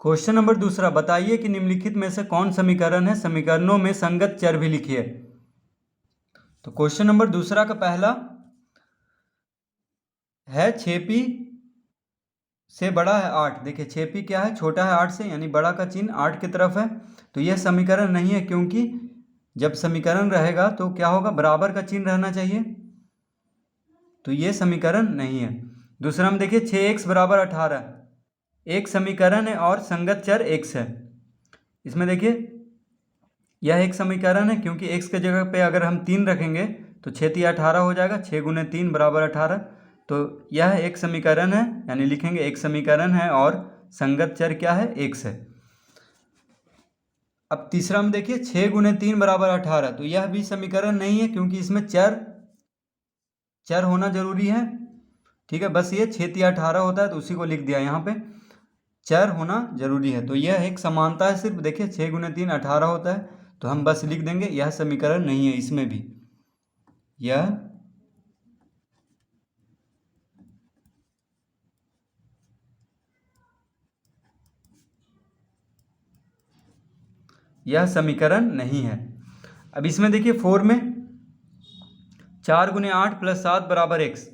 Question number दूसरा, बताइए कि निम्नलिखित में से कौन समीकरण है, समीकरणों में संगत चर भी लिखिए। तो क्वेश्चन नंबर दूसरा का पहला है 6p से बड़ा है 8। देखिए 6p क्या है, छोटा है 8 से, यानी बड़ा का चिन्ह 8 की तरफ है। तो यह समीकरण नहीं है, क्योंकि जब समीकरण रहेगा तो क्या होगा, बराबर का चिन्ह रहना चाहिए। तो यह समीकरण नहीं है। दूसरा हम देखिए 6x बराबर 18, एक समीकरण है और संगत चर x है। इसमें देखिए यह एक समीकरण है, क्योंकि x के जगह पे अगर हम 3 रखेंगे तो 6 3 18 हो जाएगा, 6 गुने 3 बराबर 18। तो यह एक समीकरण है, यानी लिखेंगे एक समीकरण है और संगत चर क्या है, x है। अब तीसरा में देखिए 6 गुने 3 बराबर 18, तो यह भी समीकरण नहीं है, क्योंकि इसमें चर होना जरूरी है। ठीक है, बस ये 6 3 18 होता है तो उसी को लिख दिया, यहाँ पे चर होना जरूरी है। तो यह एक समानता है, सिर्फ देखिए 6 गुने 3 18 होता है, तो हम बस लिख देंगे यह समीकरण नहीं है। इसमें भी यह समीकरण नहीं है। अब इसमें देखिए 4 में 4 गुने 8 प्लस 7 बराबर x।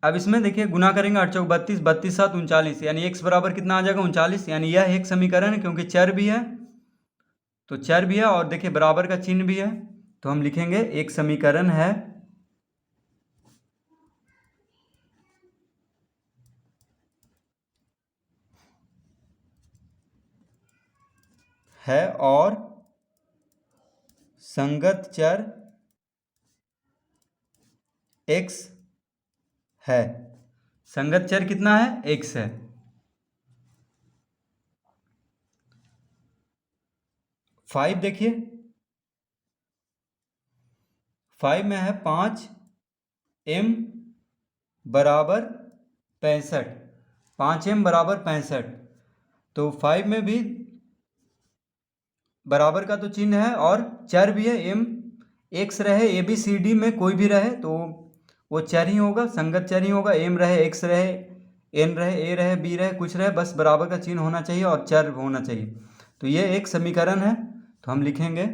अब इसमें देखिए गुना करेंगे 8 चौक 32, 32 7 39, यानी x बराबर कितना आ जाएगा, 39। यानी यह एक समीकरण है, क्योंकि चर भी है, तो चर भी है और देखिए बराबर का चिन्ह भी है, तो हम लिखेंगे एक समीकरण है और संगत चर x है। संगत चर कितना है, x है। 5 देखिए, 5 में है 5m बराबर 65, 5m बराबर 65। तो 5 में भी बराबर का तो चिन्ह है और चर भी है, m x रहे a b c d में कोई भी रहे तो वो चर ही होगा, संगत चर ही होगा। m रहे, x रहे, n रहे, a रहे, b रहे, कुछ रहे, बस बराबर का चिन्ह होना चाहिए और चर होना चाहिए। तो ये एक समीकरण है, तो हम लिखेंगे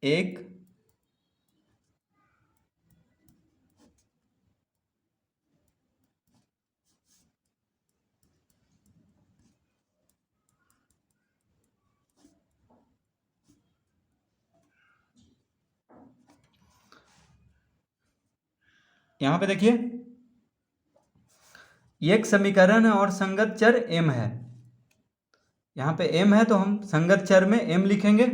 एक यहाँ पे देखिए एक समीकरण है और संगत चर m है। यहाँ पे m है तो हम संगत चर में m लिखेंगे।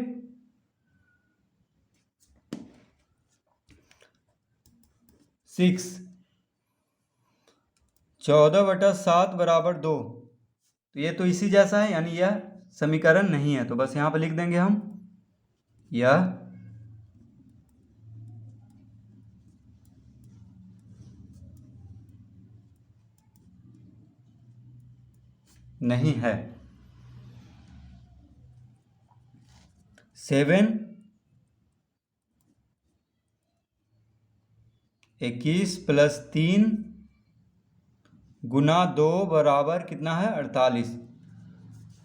6 14/7 बराबर 2, तो ये तो इसी जैसा है, यानी यह समीकरण नहीं है, तो बस यहाँ पे लिख देंगे हम यह नहीं है। 7 21 + 3 गुना 2 बराबर कितना है, 48।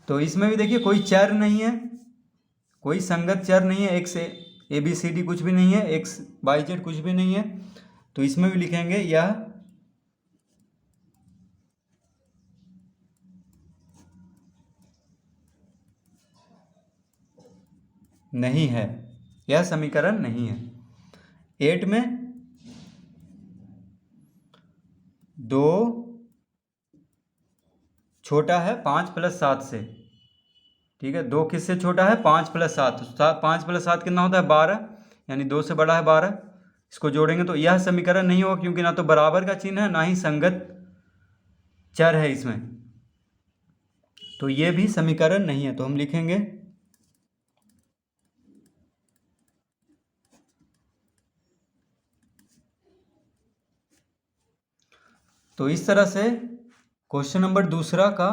तो इसमें भी देखिए कोई चर नहीं है, कोई संगत चर नहीं है, x A B C D कुछ भी नहीं है, x y z कुछ भी नहीं है, तो इसमें भी लिखेंगे यह नहीं है, यह समीकरण नहीं है। 8 में 2 छोटा है 5 + 7 से। ठीक है, 2 किससे छोटा है, 5 + 7, 5 + 7 कितना होता है, 12, यानी 2 से बड़ा है 12। इसको जोड़ेंगे तो यह समीकरण नहीं होगा, क्योंकि ना तो बराबर का चिन्ह है ना ही संगत चर है इसमें, तो ये भी समीकरण नहीं है। तो हम लिखेंगे तो इस तरह से क्वेश्चन नंबर दूसरा का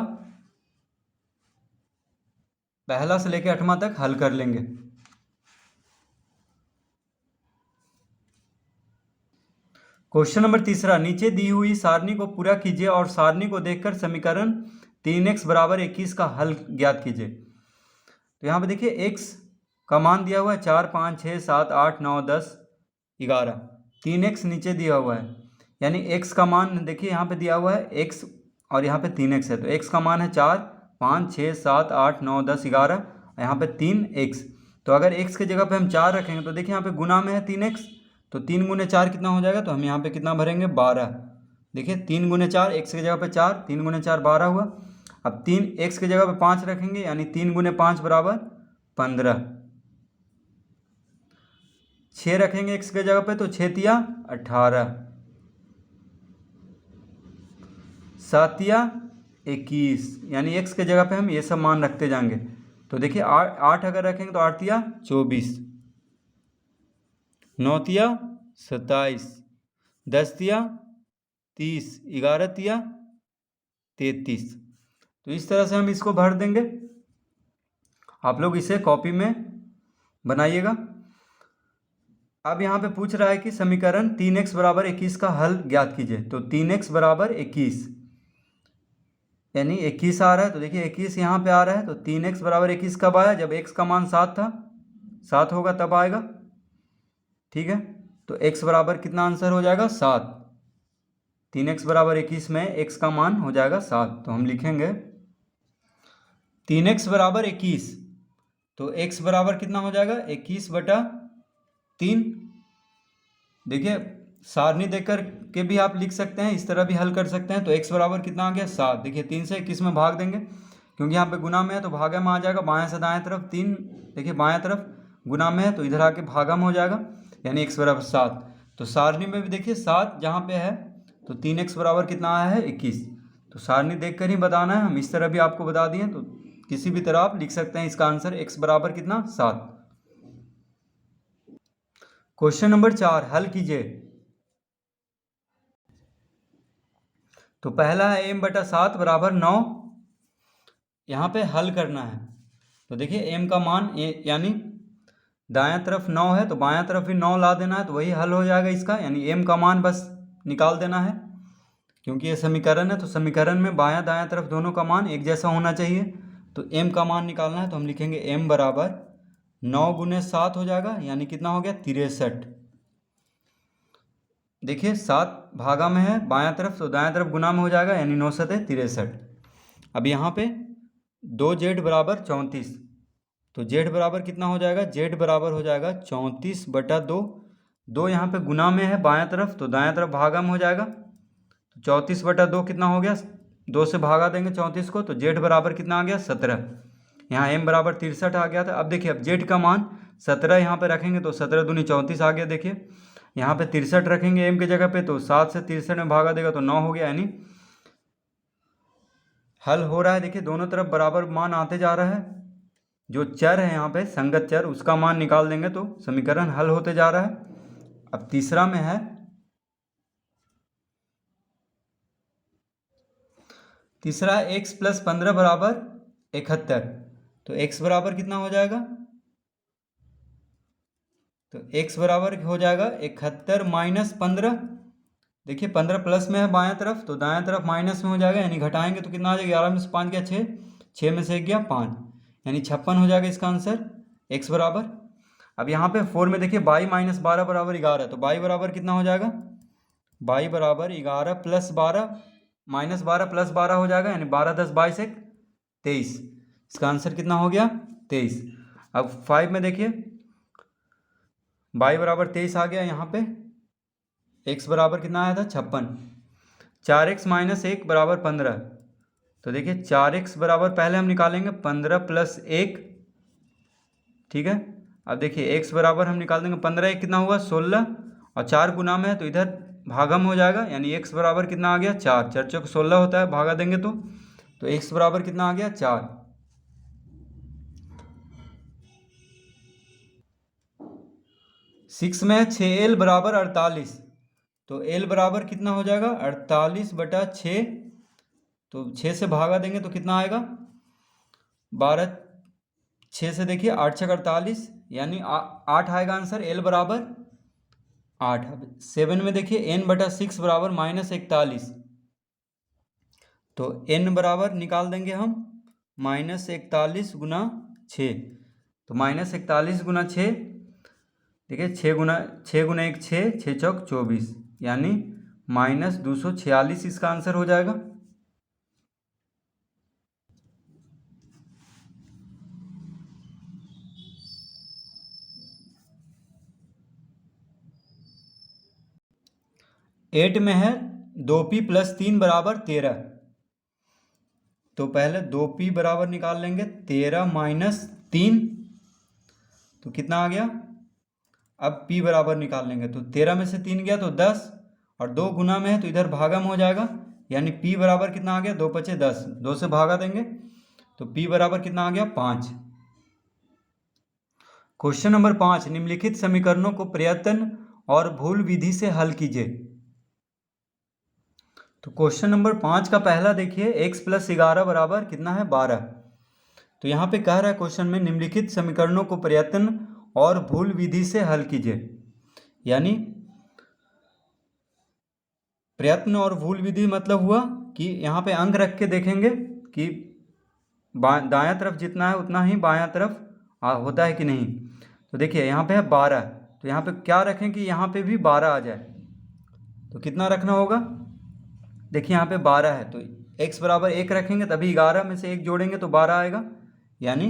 पहला से लेकर 8वां तक हल कर लेंगे। क्वेश्चन नंबर तीसरा, नीचे दी हुई सारणी को पूरा कीजिए और सारणी को देखकर समीकरण 3x बराबर 21 का हल ज्ञात कीजिए। तो यहाँ पे देखिए x का मान दिया हुआ है 4, 5, 6, 7, 8, 9, 10, 11। 3x नीचे दिया हुआ है, यानी x का मान देखिए यहाँ पे दिया हुआ है x और यहाँ पे 3x है, तो x का मान है 4, 5, 6, 7, 8, 9, 10, 11, यहाँ पे 3x। तो अगर x के जगह पे हम 4 रखेंगे तो देखिए यहाँ पे गुना में है 3x, तो 3 गुने 4 कितना हो जाएगा, तो हम यहाँ पे कितना भरेंगे 12। देखिए 3 गुने 4, x के जगह पे 4, 3 गुने 4 12 हुआ। अब 3x के जगह पे 5 रखेंगे, यानी 3 गुने 5 बराबर 15। 6 रखेंगे x के जगह पे, तो 6 तिया 18, 7 तिया 21, यानी x के जगह पे हम ये सब मान रखते जाएंगे। तो देखिए 8 अगर रखेंगे तो 8 तिया 24, 9 तिया 27, 10 तिया 30, 11 तिया 33। तो इस तरह से हम इसको भर देंगे। आप लोग इसे कॉपी में बनाइएगा। अब यहाँ पे पूछ रहा है कि समीकरण 3x बराबर 21 का हल ज्ञात कीजिए। तो 3x बराबर 21, यानी 21 आ रहा है, तो देखिए 21 यहाँ पे आ रहा है, तो 3x बराबर 21 कब आया, जब x का मान 7 था, 7 होगा तब आएगा। ठीक है, तो x बराबर कितना आंसर हो जाएगा 7। 3x बराबर 21 में x का मान हो जाएगा 7, तो हम लिखेंगे 3x बराबर 21, तो x बराबर कितना हो जाएगा 21/3। देखिए सारणी देकर के भी आप लिख सकते हैं, इस तरह भी हल कर सकते हैं। तो x बराबर कितना आ गया 7। देखिए 3 से 21 में भाग देंगे, क्योंकि यहाँ पे गुना में है तो भागा में आ जाएगा। बाएं से दाएं तरफ 3, देखिए बाएं तरफ गुना में है तो इधर आके भागा में हो जाएगा, यानी x बराबर 7। तो सारणी में भी देखिए 7 जहाँ पे है, तो 3x बराबर कितना आया है 21। तो सारणी देख कर ही बताना है, हम इस तरह भी आपको बता दिए, तो किसी भी तरह आप लिख सकते हैं इसका आंसर x बराबर कितना 7। क्वेश्चन नंबर 4 हल कीजिए। तो पहला है m/7 बराबर 9, यहाँ पे हल करना है। तो देखिए m का मान यानी दायां तरफ 9 है तो बायां तरफ भी 9 ला देना है, तो वही हल हो जाएगा इसका, यानी m का मान बस निकाल देना है। क्योंकि ये समीकरण है तो समीकरण में बायां दायां तरफ दोनों का मान एक जैसा होना चाहिए। तो m का मान निकालना है, तो हम लिखेंगे m बराबर 9 गुने 7 हो जाएगा, यानी कितना हो गया 63। देखिए 7 भागा में है बायां तरफ, तो दायां तरफ गुना में हो जाएगा, यानी 9 7 63। अब यहाँ पे 2z बराबर 34, तो z बराबर कितना हो जाएगा, z बराबर हो जाएगा 34/2। 2 यहाँ पे गुना में है बायां तरफ, तो दायां तरफ भागा में हो जाएगा, तो 34/2 कितना हो गया, 2 से भागा देंगे 34 को, तो z बराबर कितना आ गया 17। यहाँ m बराबर 63 आ गया था। अब देखिए अब z का मान 17 यहाँ पे रखेंगे, तो 17 दूनी 34 आ गया। देखिए यहाँ पे 63 रखेंगे m के जगह पे, तो 7 से 63 में भागा देगा तो 9 हो गया, यानी हल हो रहा है। देखिए दोनों तरफ बराबर मान आते जा रहा है। जो चर है यहाँ पे संगत चर, उसका मान निकाल देंगे तो समीकरण हल होते जा रहा है। अब तीसरा में है, तीसरा x + 15 बराबर 71। तो x बराबर कितना हो जाएगा, तो x बराबर हो जाएगा 71 - 15। देखिए 15 प्लस में है बायां तरफ, तो दायां तरफ माइनस में हो जाएगा, यानी घटाएंगे तो कितना आ जाएगा, 11 में से 5 गया 6, 6 में से 1 गया 5, यानी 56 हो जाएगा इसका आंसर x बराबर। अब यहाँ पे 4 में देखिए 22 - 12 बराबर 11, तो 22 बराबर कितना हो जाएगा, 22 बराबर 11 + 12 - 12 + 12 हो जाएगा, यानी 12 10 22 1 23। इसका आंसर कितना हो गया 23। अब 5 में देखिए 22 बराबर 23 आ गया, यहाँ पे x बराबर कितना आया था 56। 4x - 1 बराबर 15। तो देखिए 4x बराबर पहले हम निकालेंगे 15 + 1, ठीक है। अब देखिए x बराबर हम निकाल देंगे 15 1 कितना हुआ 16, और 4 गुना में है तो इधर भागम हो जाएगा, यानी x बराबर कितना आ गया 4। 4 चौक 16 होता है, भागा देंगे तो x बराबर कितना आ गया 4। 6 में 6l बराबर 48, तो l बराबर कितना हो जाएगा 48/6। तो 6 से भागा देंगे तो कितना आएगा 12, 6 से देखिए 8 छक 48, यानी 8 आएगा आंसर, l बराबर 8। 7 में देखिए n/6 बराबर -41, तो n बराबर निकाल देंगे हम -41 गुना 6। तो -41 गुना 6, देखिए 6 गुना 1 6, 6 चौक 24, यानी -246 इसका आंसर हो जाएगा। एट में है 2p + 3 = 13। तो पहले 2p बराबर निकाल लेंगे 13 - 3, तो कितना आ गया। अब p बराबर निकाल लेंगे, तो 13 में से 3 गया तो 10, और 2 गुना में है तो इधर भागा में हो जाएगा, यानी p बराबर कितना आ गया, 2 × 5 = 10, 2 से भागा देंगे तो p बराबर कितना आ गया, 5। क्वेश्चन नंबर 5, निम्नलिखित समीकरणों को प्रयत्न और भूल विधि से हल कीजिए। तो क्वेश्चन नंबर 5 का पहला देखिए, x + 11 बराबर कितना है, 12। तो यहाँ पे कह रहा है क्वेश्चन में, निम्नलिखित समीकरणों को प्रयत्न और भूल विधि से हल कीजिए। यानी प्रयत्न और भूल विधि मतलब हुआ कि यहाँ पे अंक रख के देखेंगे कि दायां तरफ जितना है उतना ही बायां तरफ होता है कि नहीं। तो देखिए यहाँ पे है 12, तो यहाँ पे क्या रखें कि यहाँ पे भी 12 आ जाए। तो कितना रखना होगा, देखिए यहाँ पे 12 है तो x बराबर 1 रखेंगे, तभी 11 में से 1 जोड़ेंगे तो 12 आएगा, यानी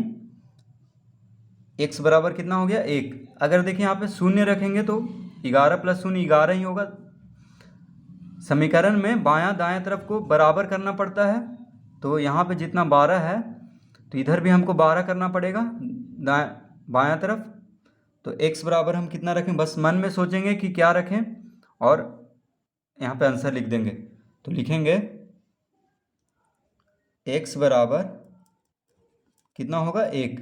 x बराबर कितना हो गया, 1। अगर देखिए यहाँ पे 0 रखेंगे तो 11 + 0 11 ही होगा। समीकरण में बायां दायां तरफ को बराबर करना पड़ता है, तो यहाँ पे जितना 12 है तो इधर भी हमको 12 करना पड़ेगा बायां तरफ। तो x बराबर हम कितना रखें, बस मन में सोचेंगे कि क्या रखें और यहाँ पे आंसर लिख देंगे। तो लिखेंगे x बराबर कितना होगा, 1,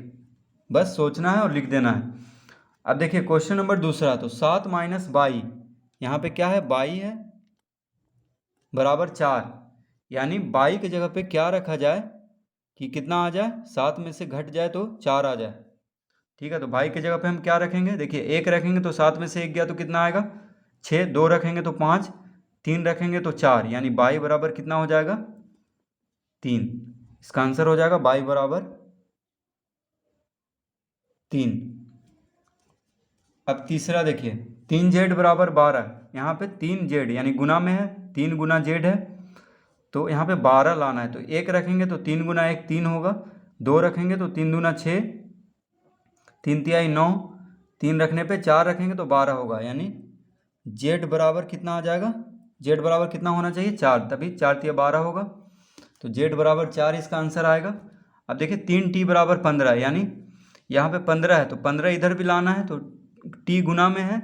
बस सोचना है और लिख देना है। अब देखिए क्वेश्चन नंबर दूसरा, तो 7 - 22, यहाँ पे क्या है, 22 है, बराबर 4, यानी 22 की जगह पे क्या रखा जाए कि कितना आ जाए, 7 में से घट जाए तो 4 आ जाए। ठीक है, तो 22 की जगह पे हम क्या रखेंगे, देखिए 1 रखेंगे तो 7 में से 1 गया तो कितना आएगा, 6, 2 रखेंगे तो 5, 3 रखेंगे तो 4, यानी 22 बराबर कितना हो जाएगा, 3। इसका आंसर हो जाएगा 22 बराबर 3। अब तीसरा देखिए, 3z बराबर 12, यहाँ पे 3z यानी गुना में है, 3 गुना z है, तो यहाँ पे 12 लाना है। तो 1 रखेंगे तो 3 गुना 1 3 होगा, 2 रखेंगे तो 3 दूना 6, 3 तिहाई 9, 3 रखने पे 4 रखेंगे तो 12 होगा, यानी z बराबर कितना आ जाएगा, z बराबर कितना होना चाहिए, 4, तभी 4 तिया 12 होगा। तो z बराबर 4 इसका आंसर आएगा। अब देखिए 3t बराबर 15, यानी यहाँ पे 15 है तो 15 इधर भी लाना है, तो t गुना में है,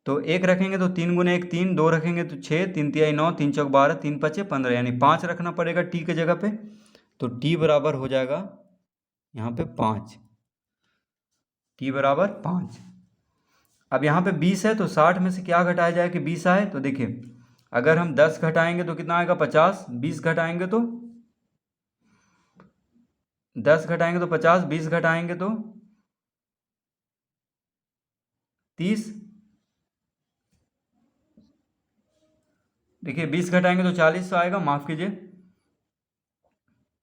तो 1 रखेंगे तो 3 गुना 1 3, 2 रखेंगे तो 6, 3 तिहाई 9, 3 चौक 12, 3 5 15, यानी 5 रखना पड़ेगा t के जगह पे। तो t बराबर हो जाएगा यहाँ पे 5, t बराबर 5। अब यहाँ पे 20 है तो 60 में से क्या घटाया जाए कि 20 आए। तो देखिए अगर हम 10 घटाएंगे तो कितना आएगा, 50, 20 घटाएंगे तो 10 घटाएंगे तो 50, 20 घटाएंगे तो 30, देखिए 20 घटाएंगे तो 40 आएगा, माफ़ कीजिए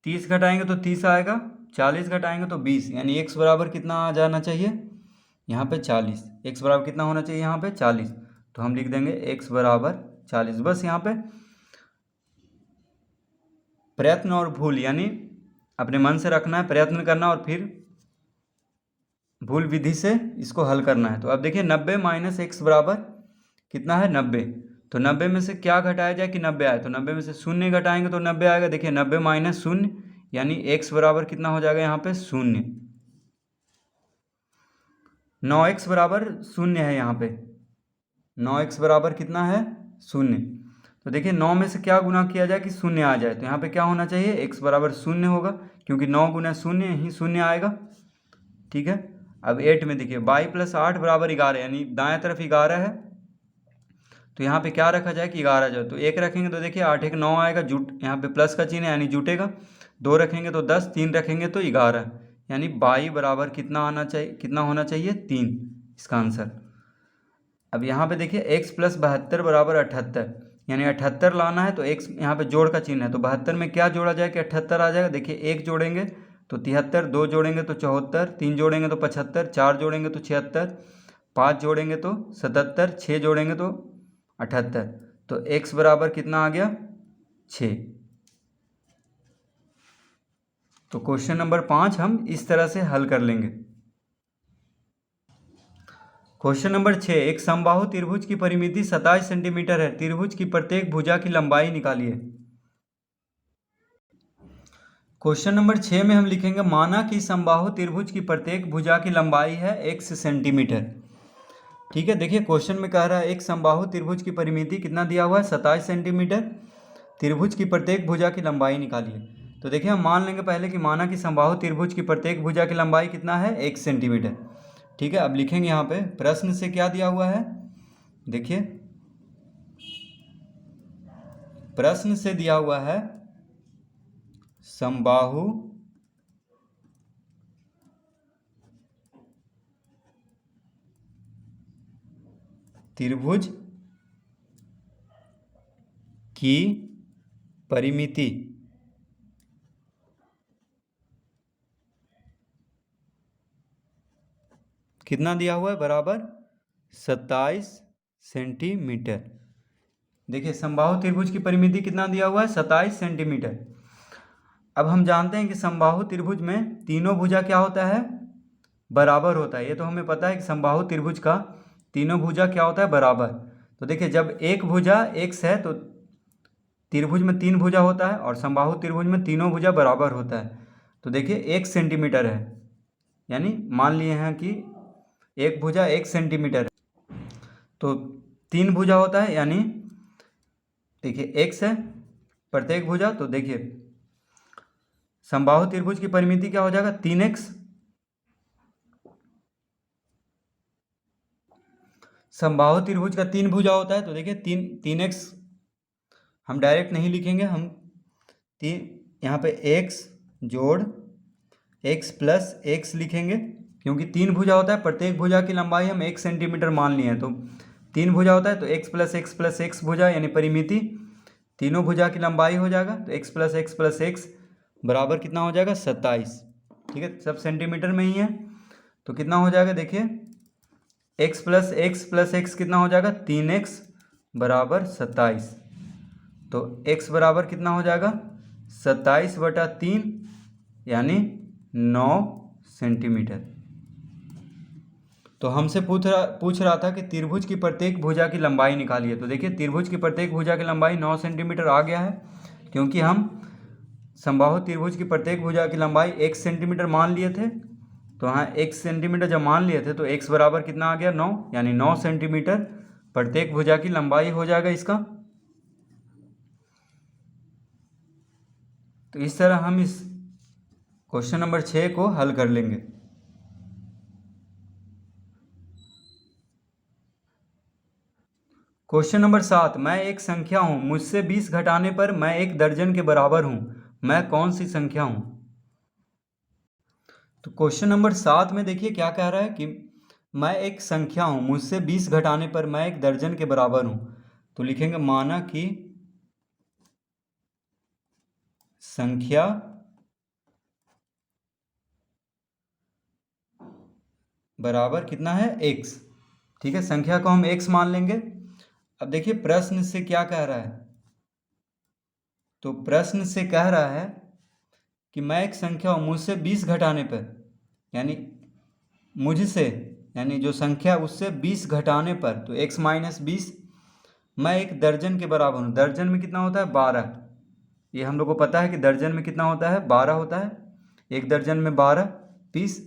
30 घटाएंगे तो 30 आएगा, 40 घटाएंगे तो 20, यानी x बराबर कितना आ जाना चाहिए यहाँ पे 40। x बराबर कितना होना चाहिए यहाँ पे 40, तो हम लिख देंगे x बराबर 40। बस यहाँ पे प्रयत्न और भूल, यानी अपने मन से रखना है, प्रयत्न करना और फिर भूल विधि से इसको हल करना है। तो अब देखिए 90 - x बराबर कितना है, 90। तो 90 में से क्या घटाया जाए कि 90 आए, तो 90 में से 0 घटाएंगे तो 90 आएगा। देखिए 90 - 0, यानी x बराबर कितना हो जाएगा यहाँ पे 0। 9x बराबर 0 है, यहाँ पे 9x बराबर कितना है 0। तो देखिए 9 में से क्या गुना किया जाए कि 0 आ जाए, तो यहाँ पे क्या होना चाहिए, x बराबर 0 होगा, क्योंकि 9 गुना 0 ही 0 आएगा। ठीक है, अब 8 में देखिए 22 + 8 बराबर 11, यानी दाएं तरफ 11 है, तो यहाँ पे क्या रखा जाए कि 11 जाए। तो 1 रखेंगे तो देखिए 8 1 9 आएगा, जुट यहाँ पे प्लस का चिन्ह है यानी जुटेगा। 2 रखेंगे तो 10, 3 रखेंगे तो 11, यानी 22 बराबर कितना आना चाहिए, कितना होना चाहिए 3, इसका आंसर। अब यहाँ पे देखिए x + 72 बराबर 78, यानी 78 लाना है तो x यहाँ पे जोड़ का चिन्ह है, तो 72 में क्या जोड़ा जाए कि 78 आ जाएगा। देखिए 1 जोड़ेंगे तो 73, 2 जोड़ेंगे तो 74, 3 जोड़ेंगे तो 75, 4 जोड़ेंगे तो 76, 5 जोड़ेंगे तो 77, 6 जोड़ेंगे तो 78। तो x बराबर कितना आ गया 6। तो क्वेश्चन नंबर 5 हम इस तरह से हल कर लेंगे। क्वेश्चन नंबर 6, एक समबाहु त्रिभुज की परिमिति 27 सेंटीमीटर है, त्रिभुज की प्रत्येक भुजा की लंबाई निकालिए। क्वेश्चन नंबर 6 में हम लिखेंगे माना कि समबाहु त्रिभुज की प्रत्येक भुजा की लंबाई है x सेंटीमीटर। ठीक है, देखिए क्वेश्चन में कह रहा है एक समबाहु त्रिभुज की परिमिति कितना दिया हुआ है 27 सेंटीमीटर, त्रिभुज की प्रत्येक भुजा की लंबाई निकालिए। तो देखिए हम मान लेंगे पहले कि माना कि समबाहु त्रिभुज की प्रत्येक भुजा की लंबाई कितना है 1 सेंटीमीटर। ठीक है, अब लिखेंगे यहाँ पे प्रश्न से क्या दिया हुआ है। देखिए प्रश्न से दिया हुआ है समबाहु त्रिभुज की परिमिति कितना दिया हुआ है बराबर 27 सेंटीमीटर। देखिए समबाहु त्रिभुज की परिमिति कितना दिया हुआ है 27 सेंटीमीटर। अब हम जानते हैं कि समबाहु त्रिभुज में तीनों भुजा क्या होता है बराबर होता है। ये तो हमें पता है कि समबाहु त्रिभुज का तीनों भुजा क्या होता है बराबर। तो देखिए जब एक भुजा x है तो त्रिभुज में 3 भुजा होता है और समबाहु त्रिभुज में तीनों भुजा बराबर होता है। तो देखिए 1 सेंटीमीटर है, यानी मान लिए हैं कि एक भुजा 1 सेंटीमीटर है, तो 3 भुजा होता है, यानी देखिए x है प्रत्येक भुजा। तो देखिए समबाहु त्रिभुज की परिमिति क्या हो जाएगा 3x। समबाहु त्रिभुज का 3 भुजा होता है, तो देखिए 3x हम डायरेक्ट नहीं लिखेंगे, हम यहाँ पे x जोड़ x प्लस x लिखेंगे, क्योंकि 3 भुजा होता है, प्रत्येक भुजा की लंबाई हम 1 सेंटीमीटर मान लिए हैं। तो 3 भुजा होता है तो x प्लस x भुजा यानी परिमिति तीनों भुजा की लंबाई हो जाएगा। तो x प्लस x बराबर कितना हो जाएगा 27। ठीक है, सब सेंटीमीटर में ही है, तो कितना हो जाएगा देखिए x प्लस x कितना हो जाएगा 3x बराबर 27। तो x बराबर कितना हो जाएगा 27/3 यानी 9 सेंटीमीटर। तो हमसे पूछ रहा था कि त्रिभुज की प्रत्येक भुजा की लंबाई निकालिए। तो देखिए त्रिभुज की प्रत्येक भुजा की लंबाई 9 सेंटीमीटर आ गया है, क्योंकि हम समबाहु त्रिभुज की प्रत्येक भुजा की लंबाई 1 सेंटीमीटर मान लिए थे। तो हाँ 1 सेंटीमीटर जब मान लिए थे तो x बराबर कितना आ गया 9, यानी 9 सेंटीमीटर प्रत्येक भुजा की लंबाई हो जाएगा इसका। तो इस तरह हम इस क्वेश्चन नंबर 6 को हल कर लेंगे। क्वेश्चन नंबर 7, मैं एक संख्या हूं, मुझसे 20 घटाने पर मैं एक दर्जन के बराबर हूं, मैं कौन सी संख्या हूं। तो क्वेश्चन नंबर 7 में देखिए क्या कह रहा है कि मैं एक संख्या हूं, मुझसे 20 घटाने पर मैं एक दर्जन के बराबर हूं। तो लिखेंगे माना कि संख्या बराबर कितना है x। ठीक है, संख्या को हम x मान लेंगे। अब देखिए प्रश्न से क्या कह रहा है। तो प्रश्न से कह रहा है कि मैं एक संख्या हूं, मुझसे 20 घटाने पर, यानी मुझसे यानी जो संख्या उससे 20 घटाने पर, तो x माइनस 20 मैं एक दर्जन के बराबर हूँ। दर्जन में कितना होता है 12। ये हम लोग को पता है कि दर्जन में कितना होता है 12 होता है, एक दर्जन में 12 पीस।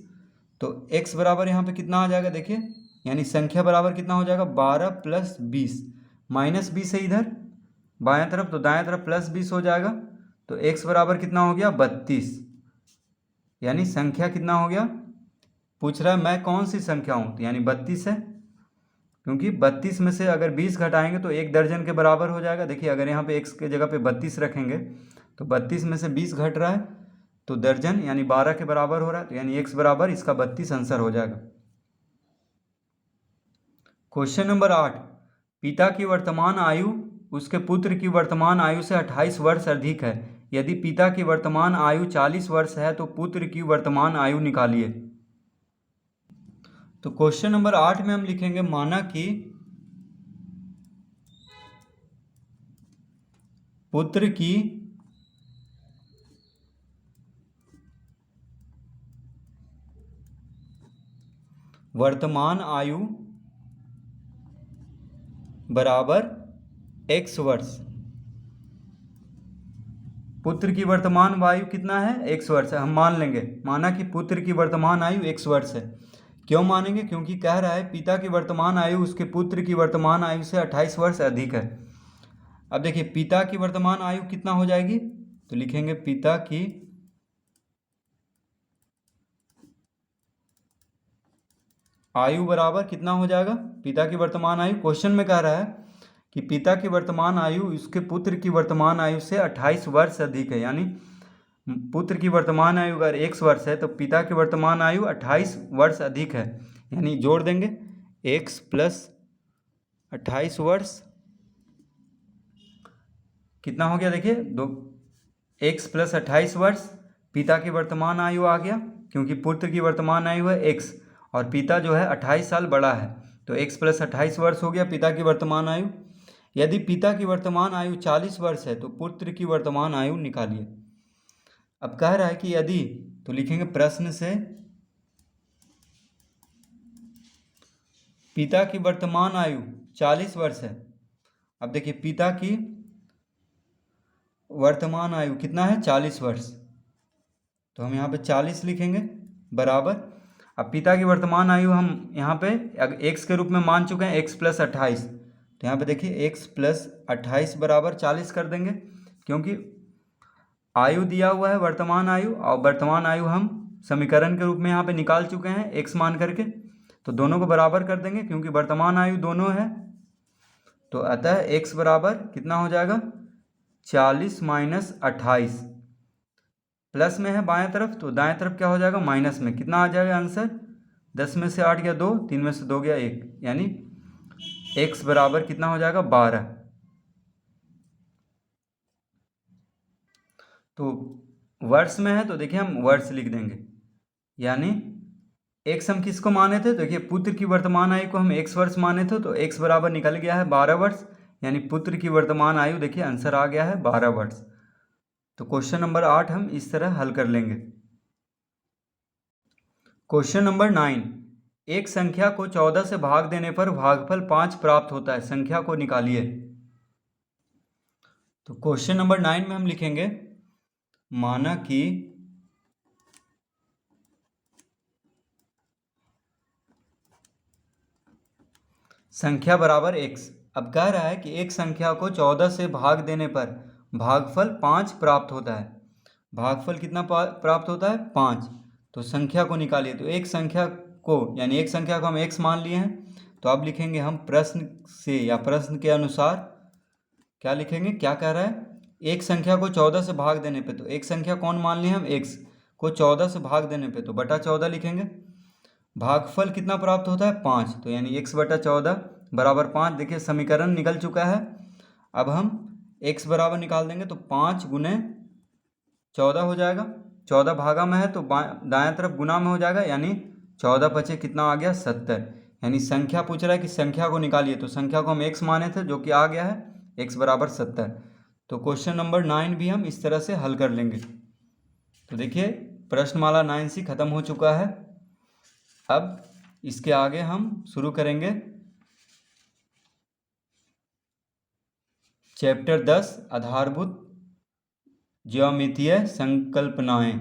तो x बराबर यहाँ पे कितना आ जाएगा देखिए, यानी संख्या बराबर कितना हो जाएगा 12 प्लस 20, माइनस 20 है इधर बाएं तरफ, तो दाएं तरफ प्लस 20 हो जाएगा। तो x बराबर कितना हो गया 32, यानी संख्या कितना हो गया, पूछ रहा है मैं कौन सी संख्या हूँ, तो यानी 32 है, क्योंकि 32 में से अगर 20 घटाएंगे तो एक दर्जन के बराबर हो जाएगा। देखिए अगर यहाँ पे x के जगह पे 32 रखेंगे तो 32 में से 20 घट रहा है तो दर्जन यानी 12 के बराबर हो रहा है, तो यानी x बराबर इसका 32 आंसर हो जाएगा। क्वेश्चन नंबर 8, पिता की वर्तमान आयु उसके पुत्र की वर्तमान आयु से 28 वर्ष अधिक है। यदि पिता की वर्तमान आयु 40 वर्ष है तो पुत्र की वर्तमान आयु निकालिए। तो क्वेश्चन नंबर 8 में हम लिखेंगे माना कि पुत्र की वर्तमान आयु बराबर x वर्ष। पुत्र की वर्तमान आयु कितना है, x वर्ष है। हम मान लेंगे, माना कि पुत्र की वर्तमान आयु x वर्ष है। क्यों मानेंगे, क्योंकि कह रहा है पिता की वर्तमान आयु उसके पुत्र की वर्तमान आयु से 28 वर्ष अधिक है। अब देखिए पिता की वर्तमान आयु कितना हो जाएगी, तो लिखेंगे पिता की आयु बराबर कितना हो जाएगा, पिता की वर्तमान आयु। क्वेश्चन में कह रहा है कि पिता की वर्तमान आयु उसके पुत्र की वर्तमान आयु से 28 वर्ष अधिक है, यानी पुत्र की वर्तमान आयु अगर x वर्ष है तो पिता की वर्तमान आयु 28 वर्ष अधिक है। यानी जोड़ देंगे x प्लस 28 वर्ष कितना हो गया, देखिए दो x प्लस 28 वर्ष पिता की वर्तमान आयु आ गया, क्योंकि पुत्र की वर्तमान आयु है x और पिता जो है 28 साल बड़ा है, तो x प्लस 28 वर्ष हो गया पिता की वर्तमान आयु। यदि पिता की वर्तमान आयु 40 वर्ष है तो पुत्र की वर्तमान आयु निकालिए। अब कह रहा है कि यदि, तो लिखेंगे प्रश्न से पिता की वर्तमान आयु 40 वर्ष है। अब देखिए पिता की वर्तमान आयु कितना है, 40 वर्ष, तो हम यहाँ पे 40 लिखेंगे बराबर। अब पिता की वर्तमान आयु हम यहाँ पे x के रूप में मान चुके हैं, x प्लस 28, तो यहाँ पे देखिए x प्लस 28 बराबर 40 कर देंगे, क्योंकि आयु दिया हुआ है वर्तमान आयु, और वर्तमान आयु हम समीकरण के रूप में यहाँ पे निकाल चुके हैं x मान करके, तो दोनों को बराबर कर देंगे क्योंकि वर्तमान आयु दोनों है। तो अतः x बराबर कितना हो जाएगा, 40 माइनस 28, प्लस में है बाएं तरफ तो दाएं तरफ क्या हो जाएगा, माइनस में। कितना आ जाएगा आंसर, 10 में से 8 गया 2, 3 में से 2 गया 1, यानी x बराबर कितना हो जाएगा, 12। तो वर्ष में है तो देखिए हम वर्ष लिख देंगे, यानी x हम किसको माने थे, देखिए पुत्र की वर्तमान आयु को हम x वर्ष माने थे, तो x बराबर निकल गया है 12 वर्ष, यानी पुत्र की वर्तमान आयु देखिए आंसर आ गया है 12 वर्ष। तो क्वेश्चन नंबर 8 हम इस तरह हल कर लेंगे। क्वेश्चन नंबर 9, एक संख्या को 14 से भाग देने पर भागफल 5 प्राप्त होता है, संख्या को निकालिए। तो क्वेश्चन नंबर 9 में हम लिखेंगे माना कि संख्या बराबर x। अब कह रहा है कि एक संख्या को 14 से भाग देने पर भागफल 5 प्राप्त होता है। भागफल कितना प्राप्त होता है, 5। तो संख्या को निकालिए। तो एक संख्या को, यानी एक संख्या को हम x मान लिए हैं, तो अब लिखेंगे हम प्रश्न से या प्रश्न के अनुसार क्या लिखेंगे, क्या कह रहा है, एक संख्या को 14 से भाग देने पे, तो एक संख्या कौन मान लिए हम, x को 14 से भाग देने पे तो बटा 14 लिखेंगे। भागफल कितना प्राप्त होता है, 5, तो यानी x बटा 14 बराबर 5। देखिए समीकरण निकल चुका है। अब हम x बराबर निकाल देंगे, तो 5 गुने 14 हो जाएगा, 14 भागा में है तो दाएं तरफ गुना में हो जाएगा, यानी 14 पचे कितना आ गया, 70। यानी संख्या पूछ रहा है कि संख्या को निकालिए, तो संख्या को हम x माने थे जो कि आ गया है x बराबर 70। तो क्वेश्चन नंबर 9 भी हम इस तरह से हल कर लेंगे। तो देखिए प्रश्नमाला 9C खत्म हो चुका है। अब इसके आगे हम शुरू करेंगे चैप्टर 10 आधारभूत ज्यामितीय संकल्पनाएं।